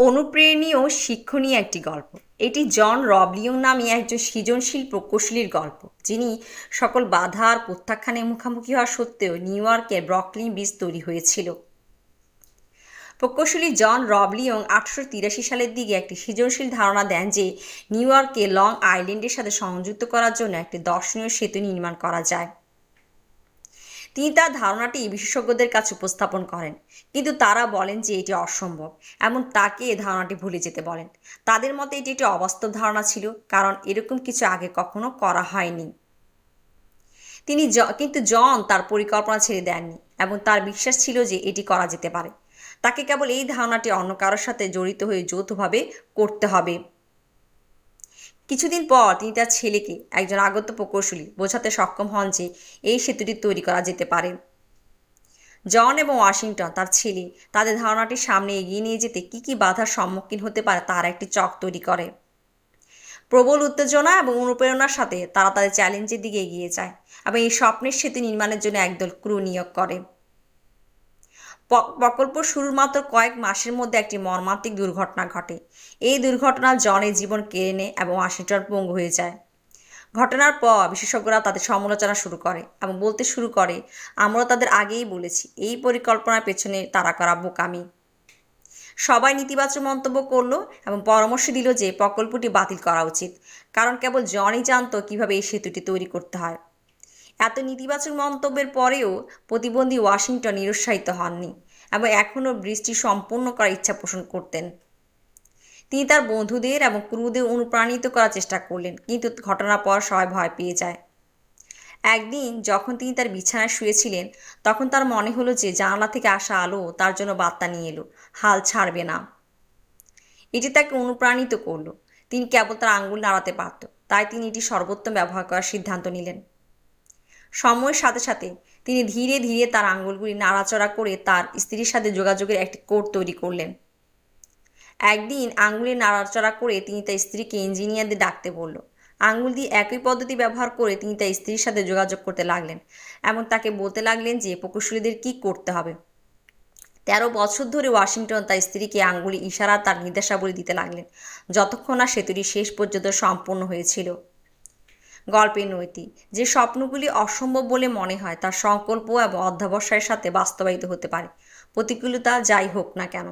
অনুপ্রেরণীয় ও শিক্ষণীয় একটি গল্প। এটি জন রবলিয়ং নামে একজন সৃজনশীল প্রকৌশলীর গল্প, যিনি সকল বাধা আর প্রত্যাখ্যানের মুখোমুখি হওয়া সত্ত্বেও নিউ ইয়র্কের ব্রুকলিন ব্রিজ তৈরি হয়েছিল। প্রকৌশলী জন রবলিয়ং 1883 সালের দিকে একটি সৃজনশীল ধারণা দেন যে নিউ ইয়র্ককে লং আইল্যান্ডের সাথে সংযুক্ত করার জন্য একটি দর্শনীয় সেতু নির্মাণ করা যায়। তিনি তার ধারণাটি বিশেষজ্ঞদের কাছে উপস্থাপন করেন, কিন্তু তারা বলেন যে এটি অসম্ভব এবং তাকে এই ধারণাটি ভুলে যেতে বলেন। তাদের মতে এটি একটি অবাস্তব ধারণা ছিল, কারণ এরকম কিছু আগে কখনো করা হয়নি। কিন্তু জন তার পরিকল্পনা ছেড়ে দেননি এবং তার বিশ্বাস ছিল যে এটি করা যেতে পারে। তাকে কেবল এই ধারণাটি অন্য কারোর সাথে জড়িত হয়ে যৌথভাবে করতে হবে। কিছুদিন পর তিনি তার ছেলেকে, একজন আগত প্রকৌশলী, বোঝাতে সক্ষম হন যে এই সেতুটি তৈরি করা যেতে পারে। জন এবং ওয়াশিংটন, তার ছেলে, তাদের ধারণাটির সামনে এগিয়ে নিয়ে যেতে কী কী বাধার সম্মুখীন হতে পারে তার একটি চক তৈরি করে। প্রবল উত্তেজনা এবং অনুপ্রেরণার সাথে তারা তাদের চ্যালেঞ্জের দিকে এগিয়ে যায় এবং এই স্বপ্নের সেতু নির্মাণের জন্য একদল ক্রু নিয়োগ করে। প্রকল্প শুরুর মাত্র কয়েক মাসের মধ্যে একটি মর্মান্তিক দুর্ঘটনা ঘটে। এই দুর্ঘটনা জনের জীবন কেড়ে নেয় এবং ওয়াশিংটন পঙ্গু হয়ে যায়। ঘটনার পর বিশেষজ্ঞরা তাদের সমালোচনা শুরু করে এবং বলতে শুরু করে, আমরা তাদের আগেই বলেছি এই পরিকল্পনার পেছনে তারা করা বোকামি। সবাই নেতিবাচক মন্তব্য করলো এবং পরামর্শ দিল যে প্রকল্পটি বাতিল করা উচিত, কারণ কেবল জনই জানতো কীভাবে এই সেতুটি তৈরি করতে হয়। এত নেতিবাচক মন্তব্যের পরেও প্রতিবন্ধী ওয়াশিংটন নিরুৎসাহিত হননি এবং এখনও ব্রিজটি সম্পূর্ণ করার ইচ্ছা পোষণ করতেন। তিনি তার বন্ধুদের এবং ক্রুদের অনুপ্রাণিত করার চেষ্টা করলেন, কিন্তু ঘটনার পর সবাই ভয় পেয়ে যায়। একদিন যখন তিনি তার বিছানায় শুয়েছিলেন, তখন তার মনে হলো যে জানালা থেকে আসা আলো তার জন্য বার্তা নিয়ে এলো, হাল ছাড়বে না। এটি তাকে অনুপ্রাণিত করলো। তিনি কেবল তার আঙ্গুল নাড়াতে পারত, তাই তিনি এটি সর্বোত্তম ব্যবহার করার সিদ্ধান্ত নিলেন। সময়ের সাথে সাথে তিনি ধীরে ধীরে তার আঙ্গুলগুলি নাড়াচড়া করে তার স্ত্রীর সাথে যোগাযোগের একটি কোড তৈরি করলেন। একদিন আঙ্গুলে নাড়াচড়া করে তিনি তার স্ত্রীকে ইঞ্জিনিয়ারদের ডাকতে বলল। আঙ্গুল দিয়ে একই পদ্ধতি ব্যবহার করে তিনি তার স্ত্রীর সাথে যোগাযোগ করতে লাগলেন এবং তাকে বলতে লাগলেন যে প্রকৌশলীদের কী করতে হবে। 13 বছর ধরে ওয়াশিংটন তার স্ত্রীকে আঙ্গুলি ইশারা তার নির্দেশাবলী দিতে লাগলেন, যতক্ষণ না সেতুটি শেষ পর্যন্ত সম্পূর্ণ হয়েছিল। গল্পের নৈতিক, যে স্বপ্নগুলি অসম্ভব বলে মনে হয় তার সংকল্প এবং অধ্যবসায়ের সাথে বাস্তবায়িত হতে পারে, প্রতিকূলতা যাই হোক না কেন।